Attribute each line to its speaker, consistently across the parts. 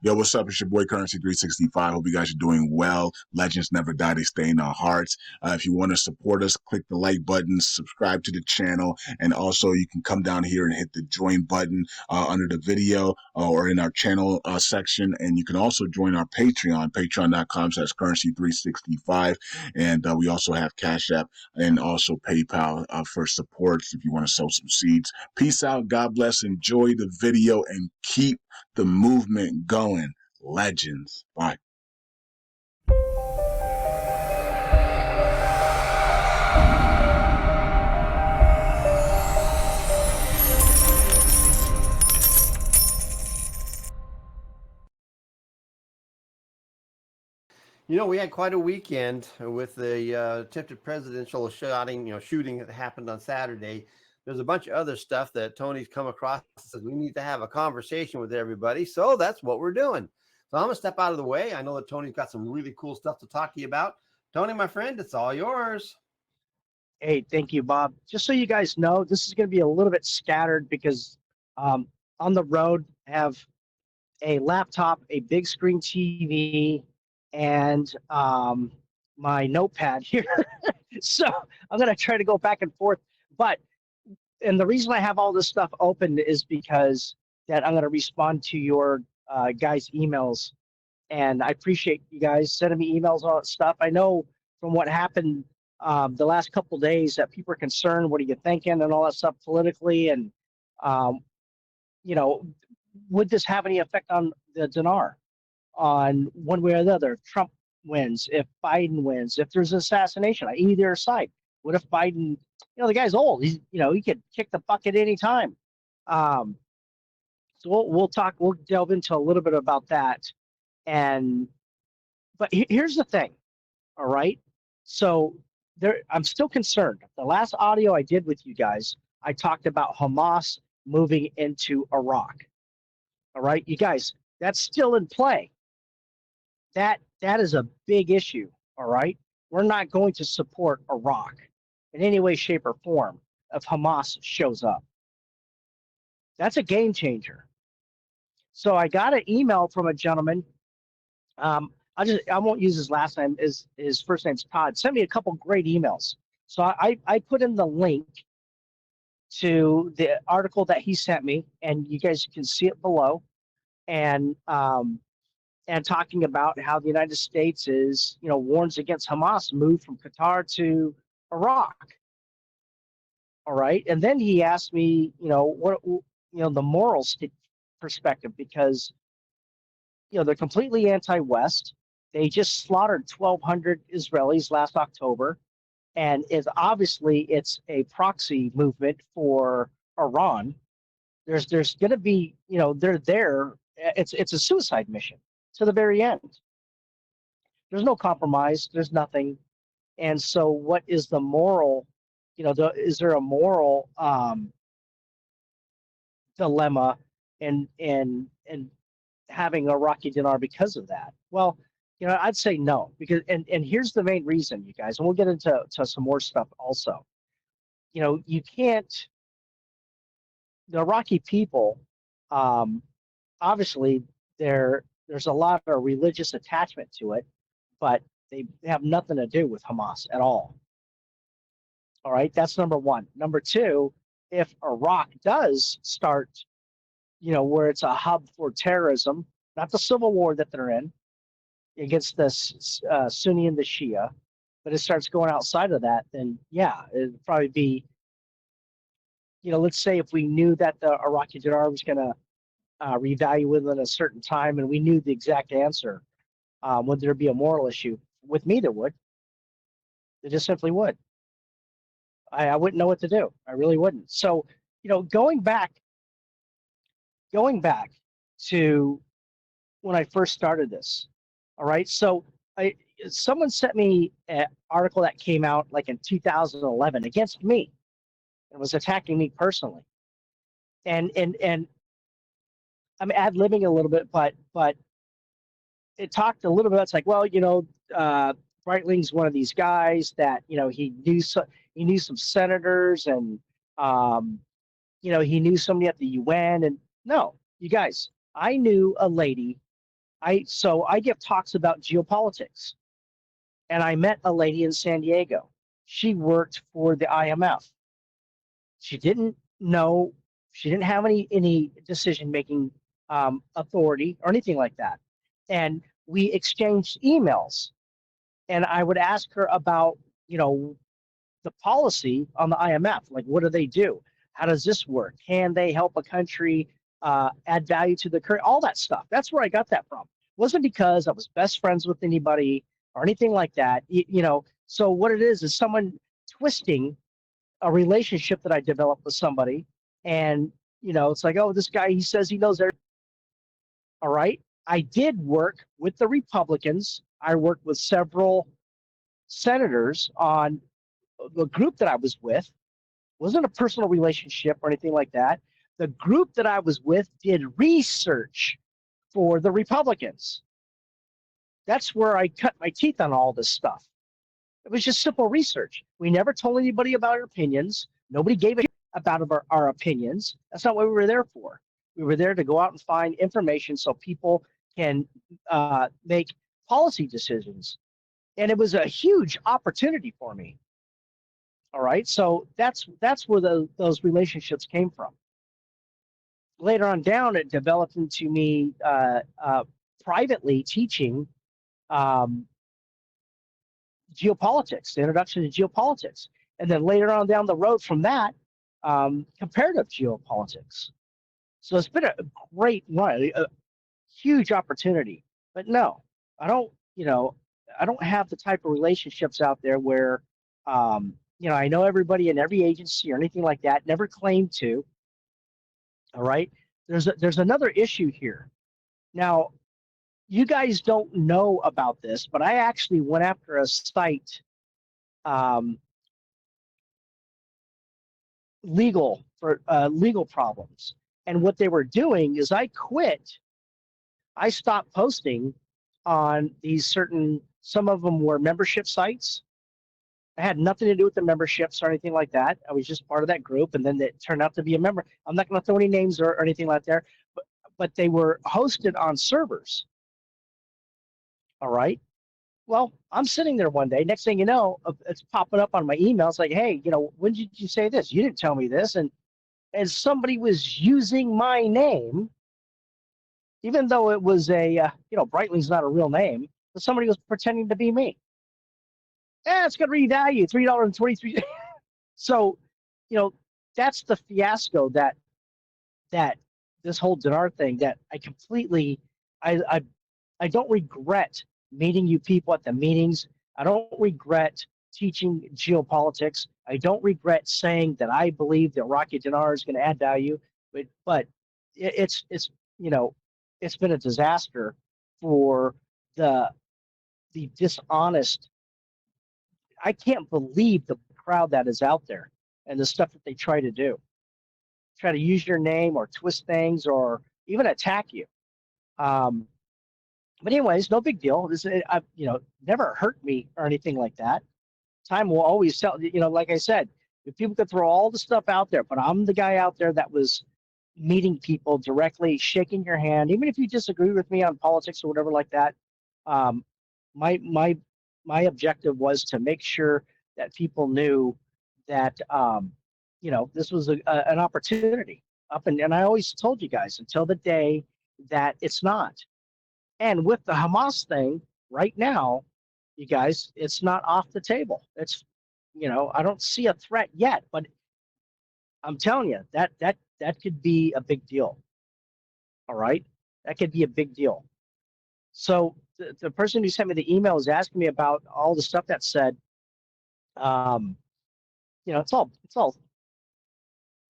Speaker 1: Yo, what's up? It's your boy Currency 365. Hope you guys are doing well. Legends never die, they stay in our hearts. If you want to support us, click the like button, subscribe to the channel, and also you can come down here and hit the join button under the video or in our channel section. And you can also join our Patreon, patreon.com/currency365. And we also have Cash App and also PayPal for support if you want to sow some seeds. Peace out. God bless. Enjoy the video and keep the movement going. Legends. Bye.
Speaker 2: You know, we had quite a weekend with the attempted presidential shooting that happened on Saturday. There's a bunch of other stuff that Tony's come across and says we need to have a conversation with everybody. So that's what we're doing. So I'm going to step out of the way. I know that Tony's got some really cool stuff to talk to you about. Tony, my friend, it's all yours.
Speaker 3: Hey, thank you, Bob. Just so you guys know, this is going to be a little bit scattered because on the road, I have a laptop, a big screen TV, and my notepad here. So I'm going to try to go back and forth. And the reason I have all this stuff open is because that I'm going to respond to your guys' emails. And I appreciate you guys sending me emails, all that stuff. I know from what happened the last couple of days that people are concerned, what are you thinking, and all that stuff politically. And, would this have any effect on the dinar on one way or the other? If Trump wins, if Biden wins, if there's an assassination on either side. What if Biden, the guy's old. He could kick the bucket any time. So we'll delve into a little bit about that. But here's the thing, all right? So I'm still concerned. The last audio I did with you guys, I talked about Hamas moving into Iraq. All right, you guys, that's still in play. That is a big issue, all right? We're not going to support Iraq in any way, shape, or form if Hamas shows up. That's a game changer. So I got an email from a gentleman. I won't use his last name. His first name's Todd. Sent me a couple great emails. So I put in the link to the article that he sent me, and you guys can see it below. And talking about how the United States is, warns against Hamas move from Qatar to Iraq. All right, and then he asked me, what, the moral perspective, because they're completely anti-West. They just slaughtered 1,200 Israelis last October, and it's a proxy movement for Iran. There's going to be, they're there. It's a suicide mission to the very end. There's no compromise. There's nothing. And so, what is the moral? Is there a moral dilemma in having Iraqi dinar because of that? Well, I'd say no, because and here's the main reason, you guys, and we'll get into some more stuff also. You can't. The Iraqi people, obviously, there's a lot of religious attachment to it, but they have nothing to do with Hamas at all. All right, that's number one. Number two, if Iraq does start, where it's a hub for terrorism, not the civil war that they're in against the Sunni and the Shia, but it starts going outside of that, then yeah, it'd probably be, let's say if we knew that the Iraqi dinar was going to revalue within a certain time, and we knew the exact answer, would there be a moral issue? With me, there would. There just simply would. I wouldn't know what to do. I really wouldn't. So, going back to when I first started this, all right? So someone sent me an article that came out like in 2011 against me. It was attacking me personally. And I'm ad-libbing a little bit, but it talked a little bit. It's like, well, Breitling's one of these guys that he knew some senators, and he knew somebody at the UN. And no, you guys, I knew a lady So I give talks about geopolitics, and I met a lady in San Diego. She worked for the IMF. She didn't know, she didn't have any decision making authority or anything like that. And we exchanged emails, and I would ask her about, the policy on the IMF. Like, what do they do? How does this work? Can they help a country add value to the current? All that stuff. That's where I got that from. It wasn't because I was best friends with anybody or anything like that. So what it is someone twisting a relationship that I developed with somebody, and it's like, oh, this guy, he says he knows everything. All right. I did work with the Republicans. I worked with several senators on the group that I was with. Wasn't a personal relationship or anything like that. The group that I was with did research for the Republicans. That's where I cut my teeth on all this stuff. It was just simple research. We never told anybody about our opinions. Nobody gave a shit about our opinions. That's not what we were there for. We were there to go out and find information so people can make policy decisions. And it was a huge opportunity for me. All right, so that's where those relationships came from. Later on down, it developed into me privately teaching geopolitics, the introduction to geopolitics. And then later on down the road from that, comparative geopolitics. So it's been a great run, a huge opportunity. But no, I don't have the type of relationships out there where, I know everybody in every agency or anything like that. Never claimed to. All right. There's another issue here. Now, you guys don't know about this, but I actually went after a site, legal problems. And what they were doing is I quit. I stopped posting on these some of them were membership sites. I had nothing to do with the memberships or anything like that. I was just part of that group, and then it turned out to be a member. I'm not going to throw any names or anything like that, but they were hosted on servers. All right. Well, I'm sitting there one day. Next thing you know, it's popping up on my email. It's like, hey, when did you say this? You didn't tell me this. And somebody was using my name, even though it was Breitling's not a real name, but somebody was pretending to be me. It's going to revalue $3.23. So, that's the fiasco that this whole Dinar thing that I completely, I don't regret meeting you people at the meetings. I don't regret teaching geopolitics. I don't regret saying that I believe the Iraqi dinar is going to add value, but it's been a disaster for the dishonest. I can't believe the crowd that is out there and the stuff that they try to do. Try to use your name or twist things or even attack you. But anyways, no big deal. This, never hurt me or anything like that. Time will always tell. Like I said, if people could throw all the stuff out there, but I'm the guy out there that was meeting people directly, shaking your hand, even if you disagree with me on politics or whatever like that. My objective was to make sure that people knew that this was an opportunity. And I always told you guys until the day that it's not. And with the Hamas thing right now, you guys, it's not off the table. It's, I don't see a threat yet, but I'm telling you that could be a big deal. All right, that could be a big deal. So the person who sent me the email is asking me about all the stuff that said, it's all.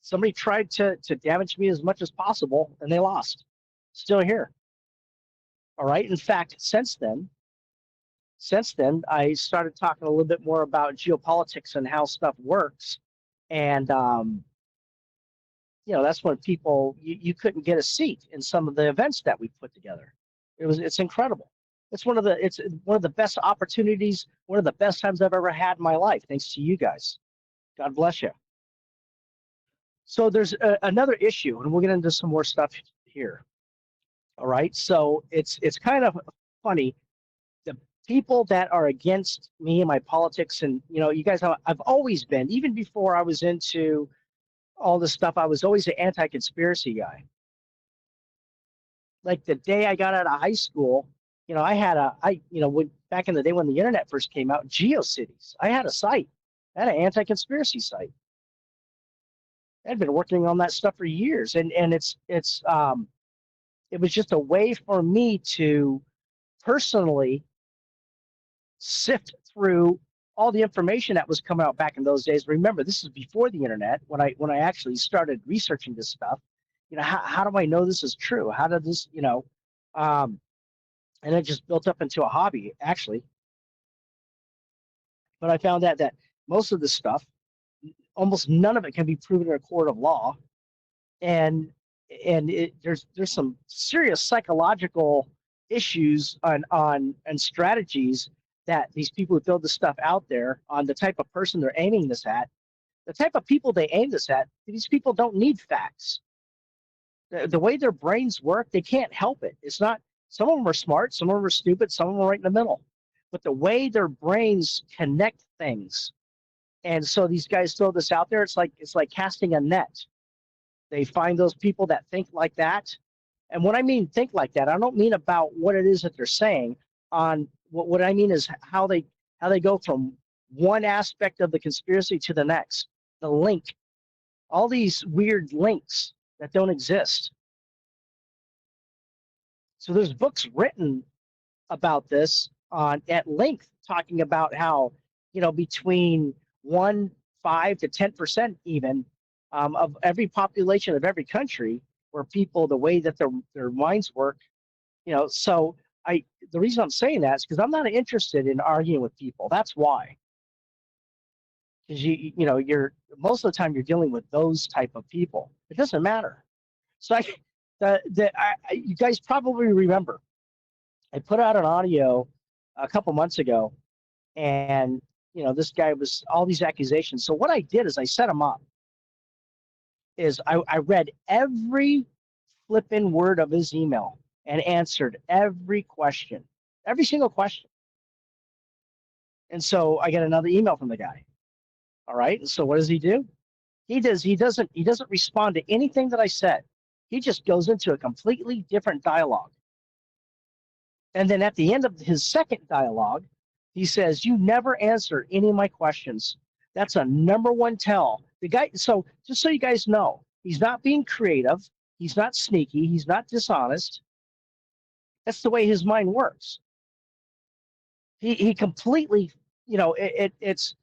Speaker 3: Somebody tried to damage me as much as possible, and they lost. Still here. All right. In fact, since then, I started talking a little bit more about geopolitics and how stuff works. And, that's when people, you couldn't get a seat in some of the events that we put together. It's incredible. It's one of the best opportunities, one of the best times I've ever had in my life, thanks to you guys. God bless you. So there's another issue, and we'll get into some more stuff here. All right. So it's kind of funny. The people that are against me and my politics, and you guys know I've always been, even before I was into all this stuff, I was always an anti-conspiracy guy. Like the day I got out of high school, when back in the day when the internet first came out, GeoCities, I had a site, I had an anti-conspiracy site. I'd been working on that stuff for years, and it was just a way for me to personally sift through all the information that was coming out back in those days. Remember, this is before the internet. When I actually started researching this stuff, how do I know this is true? How did this, and it just built up into a hobby actually. But I found that most of this stuff, almost none of it can be proven in a court of law, and there's some serious psychological issues and strategies that these people who throw this stuff out there on the type of person they're aiming this at, the type of people they aim this at. These people don't need facts. The way their brains work, they can't help it. It's not. Some of them are smart, some of them are stupid, some of them are right in the middle. But the way their brains connect things, and so these guys throw this out there. It's like casting a net. They find those people that think like that. And when I mean think like that, I don't mean about what it is that they're saying. On what I mean is how they go from one aspect of the conspiracy to the next. The link, all these weird links that don't exist. So there's books written about this at length, talking about how between 5 to 10% even of every population of every country, where people, the way that their minds work, so the reason I'm saying that is because I'm not interested in arguing with people. That's why. Because you're most of the time you're dealing with those type of people. It doesn't matter. So you guys probably remember, I put out an audio a couple months ago, and this guy was all these accusations. So what I did is I set him up. I read every flipping word of his email and answered every question, every single question. And so I get another email from the guy. All right. And so what does he do? He doesn't respond to anything that I said. He just goes into a completely different dialogue. And then at the end of his second dialogue, he says, "You never answer any of my questions." That's a number one tell. The guy, so just so you guys know, he's not being creative. He's not sneaky. He's not dishonest. That's the way his mind works. He completely, it's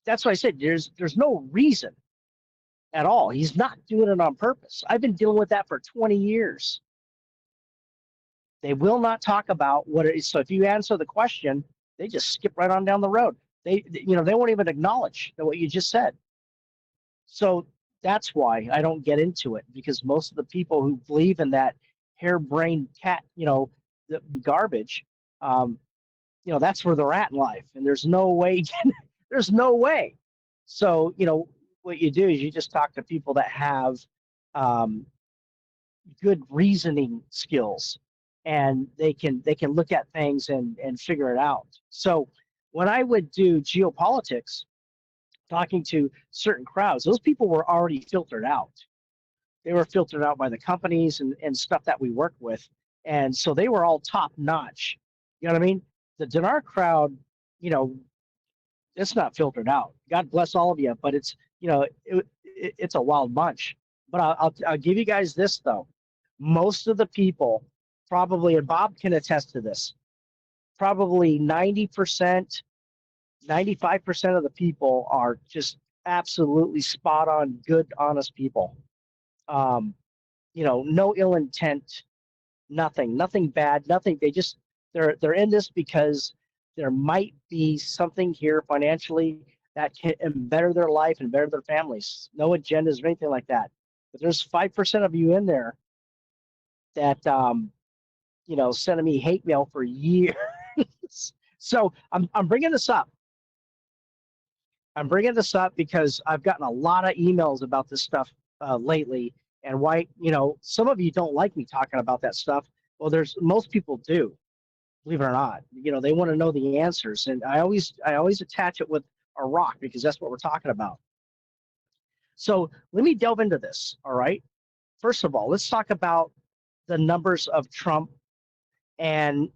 Speaker 3: that's why I said there's no reason at all. He's not doing it on purpose. I've been dealing with that for 20 years. They will not talk about what it is. So if you answer the question, they just skip right on down the road. They won't even acknowledge what you just said. So that's why I don't get into it, because most of the people who believe in that harebrained cat, the garbage, that's where they're at in life, and there's no way. There's no way. So what you do is you just talk to people that have good reasoning skills, and they can look at things and figure it out. So when I would do geopolitics, talking to certain crowds, those people were already filtered out. They were filtered out by the companies and stuff that we work with. And so they were all top notch. You know what I mean? The Dinar crowd, it's not filtered out. God bless all of you, but it's, it's a wild bunch. But I'll give you guys this though. Most of the people probably, and Bob can attest to this, probably 90%, 95% of the people are just absolutely spot on, good, honest people. No ill intent, nothing bad, nothing. They're in this because there might be something here financially that can better their life and better their families. No agendas or anything like that. But there's 5% of you in there that sending me hate mail for years. So I'm bringing this up. I'm bringing this up because I've gotten a lot of emails about this stuff lately, and why some of you don't like me talking about that stuff, Well, most people do, believe it or not. They want to know the answers, and I always attach it with Iraq because that's what we're talking about. So let me delve into this. All right. First of all, let's talk about the numbers of Trump and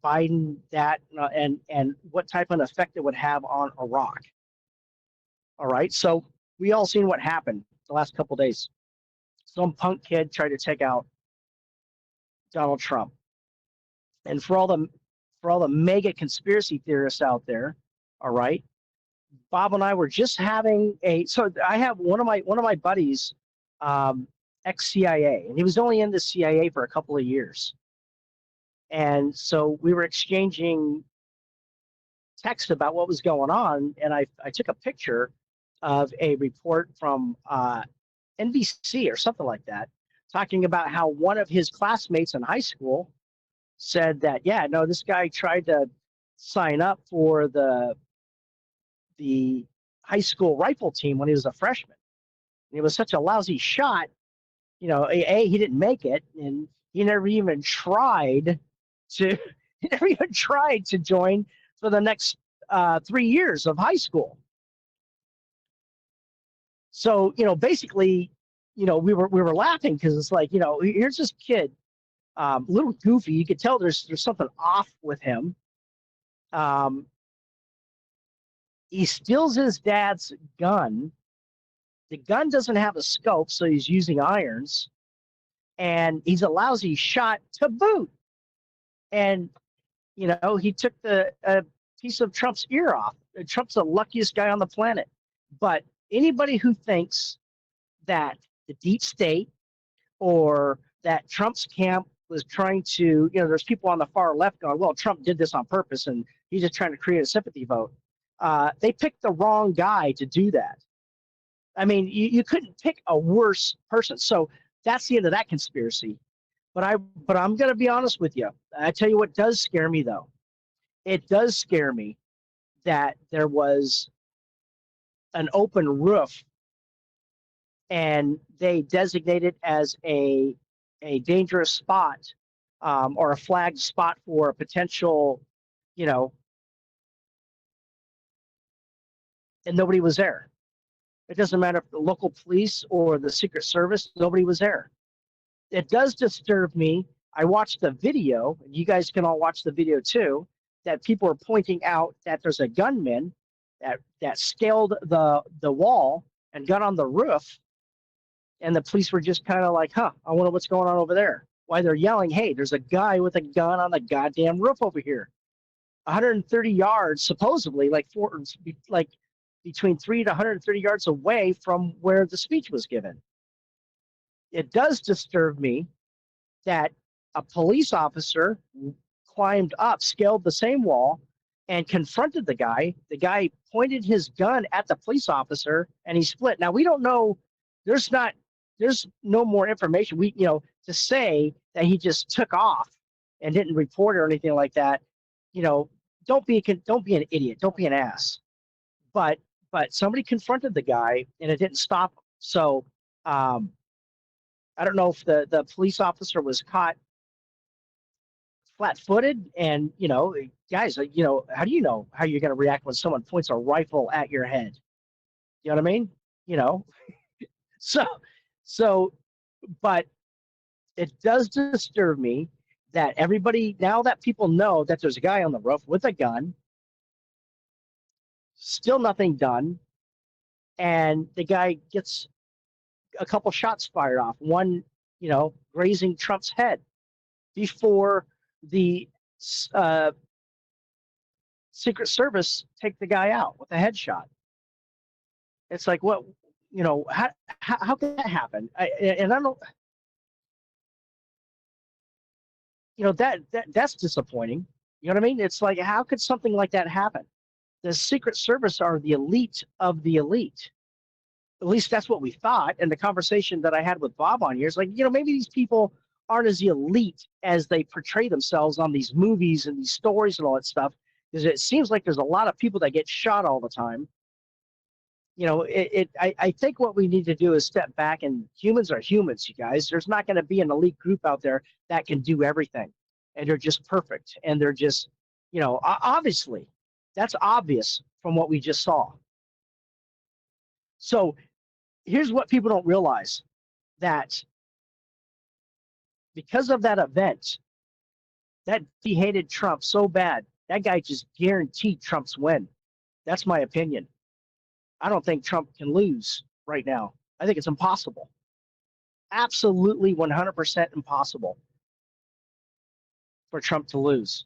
Speaker 3: Biden, and what type of effect it would have on Iraq. All right. So we all seen what happened the last couple of days. Some punk kid tried to take out Donald Trump. And for all the mega conspiracy theorists out there, all right, Bob and I were just having so I have one of my buddies, ex-CIA, and he was only in the CIA for a couple of years. And so we were exchanging text about what was going on, and I took a picture of a report from NBC or something like that, talking about how one of his classmates in high school said that, yeah, no, this guy tried to sign up for the high school rifle team when he was a freshman. And he was such a lousy shot, he didn't make it, and he never even tried to join for the next 3 years of high school. So, basically, we were laughing because it's like, here's this kid, a little goofy. You could tell there's something off with him. He steals his dad's gun. The gun doesn't have a scope, so he's using irons, and he's a lousy shot to boot. And he took a piece of Trump's ear off. Trump's the luckiest guy on the planet. But anybody who thinks that the deep state or that Trump's camp was trying to, there's people on the far left going, well, Trump did this on purpose and he's just trying to create a sympathy vote. They picked the wrong guy to do that. I mean, you couldn't pick a worse person. So that's the end of that conspiracy. But I'm going to be honest with you. I tell you what does scare me, though. It does scare me that there was an open roof and they designated as a dangerous spot, or a flagged spot for a potential, and nobody was there. It doesn't matter if the local police or the Secret Service, nobody was there. It does disturb me. I watched the video, and you guys can all watch the video too, that people are pointing out that there's a gunman that scaled the wall and got on the roof, and the police were just kind of like, I wonder what's going on over there. Why they're yelling, hey, there's a guy with a gun on the goddamn roof over here. 130 yards, supposedly, like between 3 to 130 yards away from where the speech was given. It does disturb me that a police officer climbed up, scaled the same wall, and confronted the guy. The guy pointed his gun at the police officer, and he split. Now, we don't know. There's no more information. To say that he just took off and didn't report it or anything like that. Don't be an idiot. Don't be an ass. But somebody confronted the guy, and it didn't stop him. So I don't know if the police officer was caught flat-footed, and guys, how do you know how you're going to react when someone points a rifle at your head? You know what I mean? So, but it does disturb me that everybody, now that people know that there's a guy on the roof with a gun, still nothing done, and the guy gets a couple shots fired off, one, grazing Trump's head before the Secret Service take the guy out with a headshot. It's like, what, how can that happen? I don't, that's disappointing. You know what I mean? It's like, how could something like that happen? The Secret Service are the elite of the elite. At least that's what we thought. And the conversation that I had with Bob on here is like, maybe these people aren't as elite as they portray themselves on these movies and these stories and all that stuff. Because it seems like there's a lot of people that get shot all the time. I think what we need to do is step back, and humans are humans, you guys. There's not going to be an elite group out there that can do everything, and they're just perfect, and they're just, obviously, that's obvious from what we just saw. So here's what people don't realize, that because of that event, that he hated Trump so bad, that guy just guaranteed Trump's win. That's my opinion. I don't think Trump can lose right now. I think it's impossible. Absolutely 100% impossible for Trump to lose.